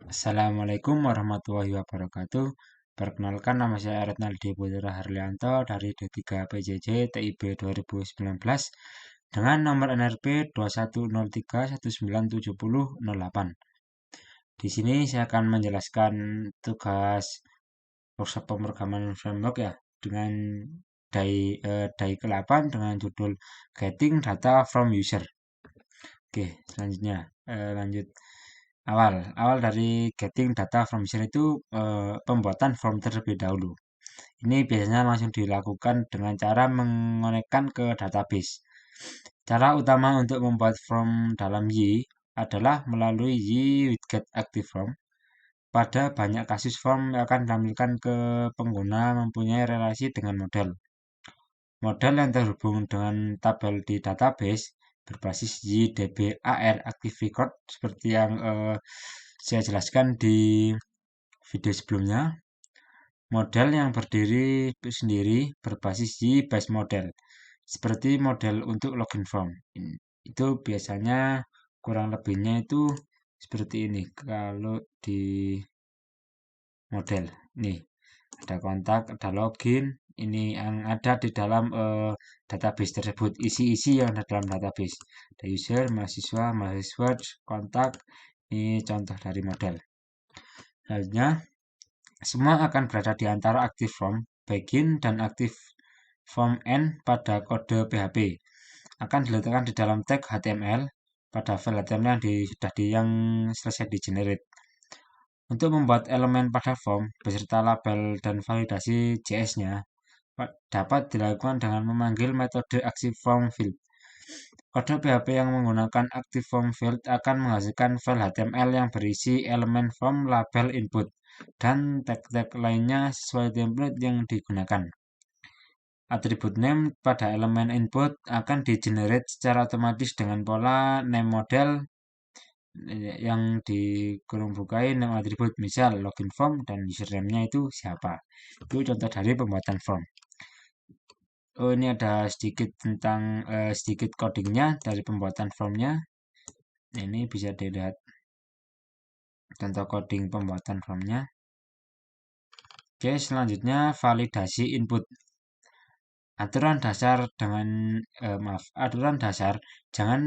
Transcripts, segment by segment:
Assalamualaikum warahmatullahi wabarakatuh. Perkenalkan, nama saya Retnaldi Putra Harlianto dari D3 PJJ TIB 2019 dengan nomor NRP 2103197008. Di sini saya akan menjelaskan tugas workshop pemrograman framework ya dengan dai ke-8 dengan judul Getting Data from User. Oke, selanjutnya lanjut. Awal dari getting data from user itu pembuatan form terlebih dahulu. Ini biasanya langsung dilakukan dengan cara mengonekkan ke database. Cara utama untuk membuat form dalam Y adalah melalui Y widget active form. Pada banyak kasus form akan ditampilkan ke pengguna mempunyai relasi dengan model. Model yang terhubung dengan tabel di database berbasis YDBAR Active Record seperti yang saya jelaskan di video sebelumnya. Model yang berdiri sendiri berbasis Y-base model seperti model untuk login form. Itu biasanya kurang lebihnya itu seperti ini. Kalau di model nih ada kontak, ada login, ini yang ada di dalam database tersebut, isi-isi yang ada dalam database, ada user, mahasiswa, kontak. Ini contoh dari model. Selanjutnya, semua akan berada di antara active form begin dan active form end pada kode PHP. Akan diletakkan di dalam tag HTML pada file HTML yang selesai di generate. Untuk membuat elemen pada form beserta label dan validasi JS-nya dapat dilakukan dengan memanggil metode active form field. Kode PHP yang menggunakan active form field akan menghasilkan file HTML yang berisi elemen form, label input, dan tag-tag lainnya sesuai template yang digunakan. Atribut name pada elemen input akan di-generate secara otomatis dengan pola name model yang di kurung bukai nama atribut, misal login form dan username-nya itu siapa. Itu contoh dari pembuatan form. Oh, ini ada sedikit tentang sedikit codingnya dari pembuatan formnya. Ini bisa dilihat contoh coding pembuatan formnya. Oke, selanjutnya validasi input. Aturan dasar jangan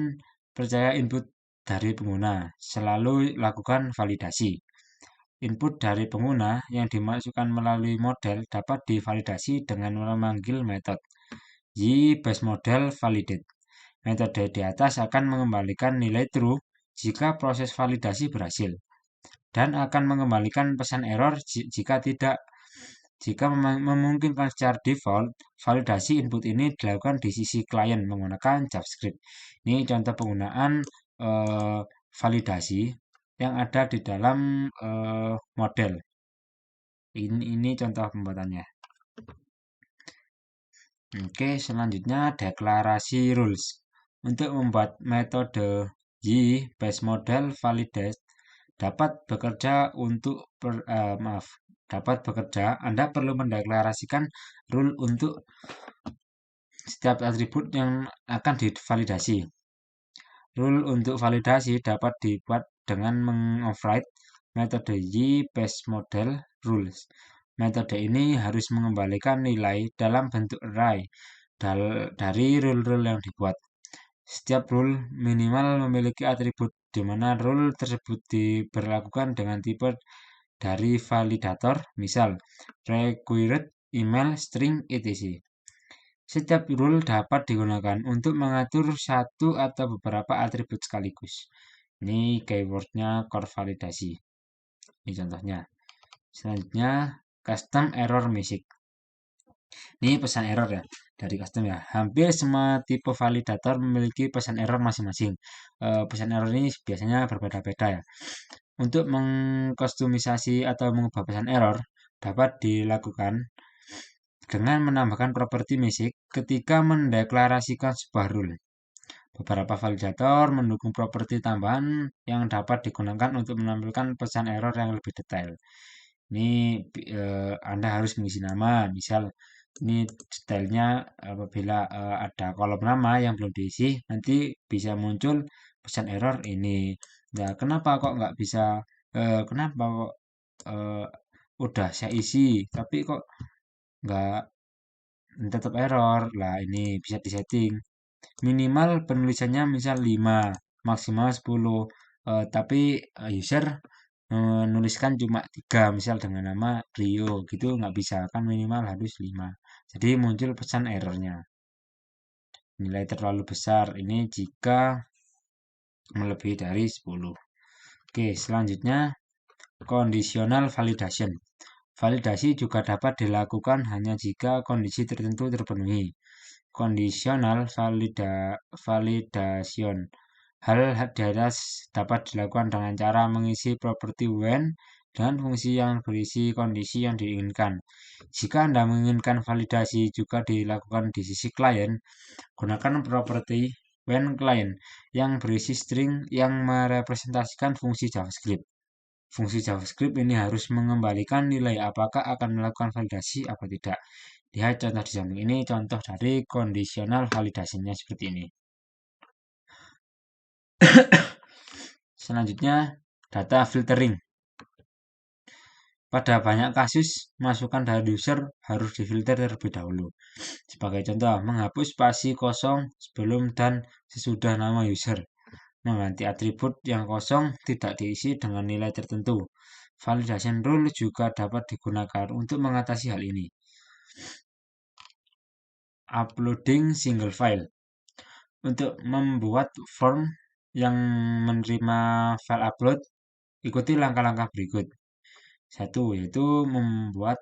percaya input dari pengguna, selalu lakukan validasi. Input dari pengguna yang dimasukkan melalui model dapat divalidasi dengan memanggil metode YBaseModelValidate. Metode di atas akan mengembalikan nilai true jika proses validasi berhasil, dan akan mengembalikan pesan error jika tidak. Jika memungkinkan secara default, validasi input ini dilakukan di sisi klien menggunakan JavaScript. Ini contoh penggunaan validasi yang ada di dalam model. Ini contoh pembuatannya. Oke, selanjutnya deklarasi rules. Untuk membuat metode YBaseModelValidate dapat bekerja Anda perlu mendeklarasikan rule untuk setiap atribut yang akan divalidasi. Rule untuk validasi dapat dibuat dengan mengoverride metode YBaseModelRules. Metode ini harus mengembalikan nilai dalam bentuk array dari rule-rule yang dibuat. Setiap rule minimal memiliki atribut di mana rule tersebut diberlakukan dengan tipe dari validator, misal required, email, string, etc. Setiap rule dapat digunakan untuk mengatur satu atau beberapa atribut sekaligus. Ini keywordnya core validasi. Ini contohnya. Selanjutnya, custom error message. Ini pesan error ya, dari custom ya. Hampir semua tipe validator memiliki pesan error masing-masing. Pesan error ini biasanya berbeda-beda ya. Untuk mengkustomisasi atau mengubah pesan error dapat dilakukan dengan menambahkan properti message ketika mendeklarasikan sebuah rule. Beberapa validator mendukung properti tambahan yang dapat digunakan untuk menampilkan pesan error yang lebih detail. Ini Anda harus mengisi nama, misal ini detailnya apabila ada kolom nama yang belum diisi, nanti bisa muncul pesan error ini. Nah, kenapa kok nggak bisa kenapa kok eh, udah saya isi tapi kok nggak tetap error lah, ini bisa disetting minimal penulisannya misal 5 maksimal 10, tapi user menuliskan cuma 3 misal dengan nama Rio gitu nggak bisa kan, minimal harus 5, jadi muncul pesan errornya nilai terlalu besar ini jika melebihi dari 10. Oke, selanjutnya conditional validation. Validasi juga dapat dilakukan hanya jika kondisi tertentu terpenuhi. Conditional validation. Hal di atas dapat dilakukan dengan cara mengisi properti when dengan fungsi yang berisi kondisi yang diinginkan. Jika Anda menginginkan validasi juga dilakukan di sisi klien, gunakan properti when client yang berisi string yang merepresentasikan fungsi JavaScript. Fungsi JavaScript ini harus mengembalikan nilai apakah akan melakukan validasi atau tidak. Lihat contoh di samping ini, contoh dari conditional validasinya seperti ini. Selanjutnya, data filtering. Pada banyak kasus, masukan dari user harus difilter terlebih dahulu. Sebagai contoh, menghapus spasi kosong sebelum dan sesudah nama user. Mengganti atribut yang kosong tidak diisi dengan nilai tertentu. Validation rule juga dapat digunakan untuk mengatasi hal ini. Uploading single file. Untuk membuat form yang menerima file upload, ikuti langkah-langkah berikut. Satu, yaitu membuat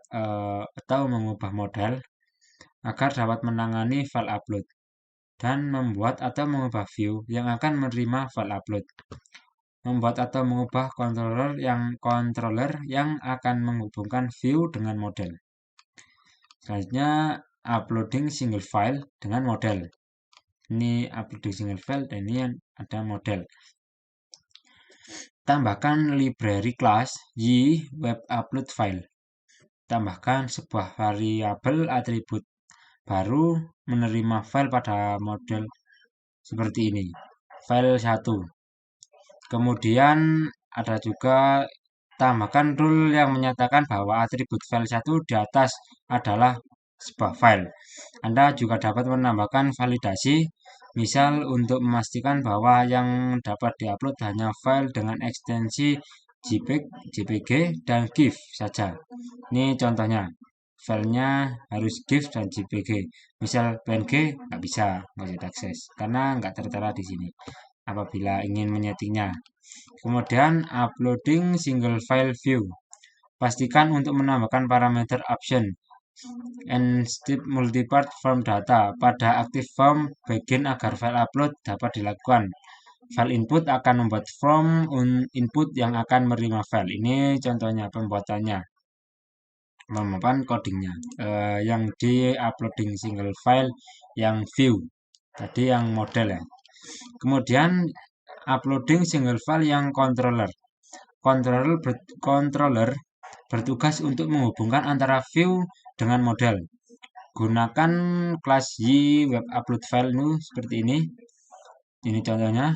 atau mengubah model agar dapat menangani file upload. Dan membuat atau mengubah view yang akan menerima file upload. Membuat atau mengubah controller yang akan menghubungkan view dengan model. Selanjutnya, uploading single file dengan model. Ini uploading single file dan ini ada model. Tambahkan library class y web upload file. Tambahkan sebuah variabel atribut baru menerima file pada model seperti ini. File 1. Kemudian ada juga tambahkan rule yang menyatakan bahwa atribut file 1 di atas adalah sebuah file. Anda juga dapat menambahkan validasi, misal untuk memastikan bahwa yang dapat diupload hanya file dengan ekstensi JPEG, JPG, dan GIF saja. Ini contohnya, filenya harus GIF dan JPG. Misal PNG nggak bisa, nggak bisa diakses karena nggak tertera di sini. Apabila ingin menyetingnya. Kemudian uploading single file view. Pastikan untuk menambahkan parameter option and step multipart form data pada active form bagian agar file upload dapat dilakukan. File input akan membuat form input yang akan menerima file. Ini contohnya pembuatannya. Memapan codingnya. Yang di uploading single file yang view. Tadi yang model ya. Kemudian uploading single file yang controller. Controller bertugas untuk menghubungkan antara view dengan model. Gunakan kelas y web upload file ini seperti ini. Ini contohnya.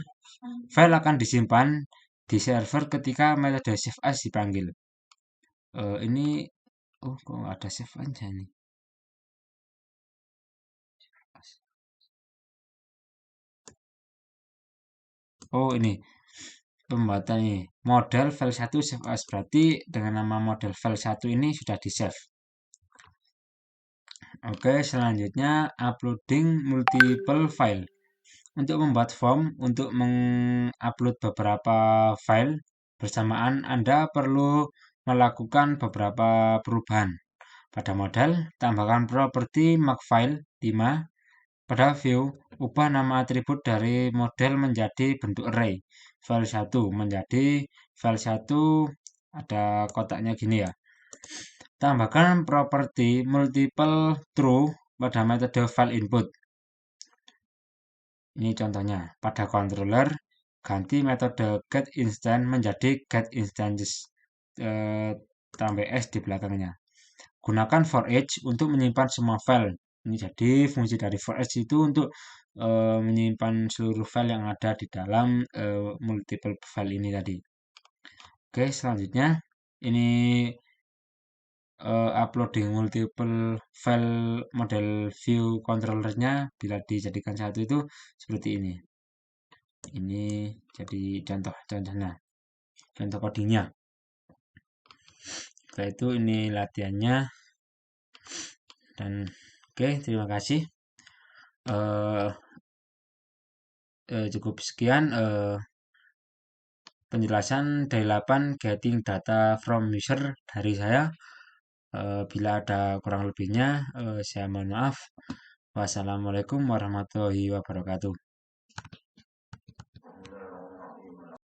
File akan disimpan di server ketika metode save as dipanggil. Ini kok nggak ada save aja nih. Ini pembuatan ini. Model file 1 save as, berarti dengan nama model file 1 ini sudah di save. Oke, selanjutnya uploading multiple file. Untuk membuat form untuk mengupload beberapa file bersamaan, Anda perlu melakukan beberapa perubahan. Pada model, tambahkan properti makefile 5. Pada view, ubah nama atribut dari model menjadi bentuk array. File 1 menjadi file 1 ada kotaknya gini ya. Tambahkan properti multiple true pada metode file input. Ini contohnya. Pada controller, ganti metode getInstance menjadi getInstances. Tambah S di belakangnya. Gunakan for each untuk menyimpan semua file. Ini jadi fungsi dari for each itu untuk menyimpan seluruh file yang ada di dalam multiple file ini tadi. Oke, selanjutnya ini uploading multiple file model view controllernya bila dijadikan satu itu seperti ini. Ini jadi contohnya, contoh codingnya. Setelah itu ini latihannya dan oke, terima kasih. Eh, Cukup sekian penjelasan dari 8 getting data from user dari saya. Bila ada kurang lebihnya, saya mohon maaf. Wassalamualaikum warahmatullahi wabarakatuh.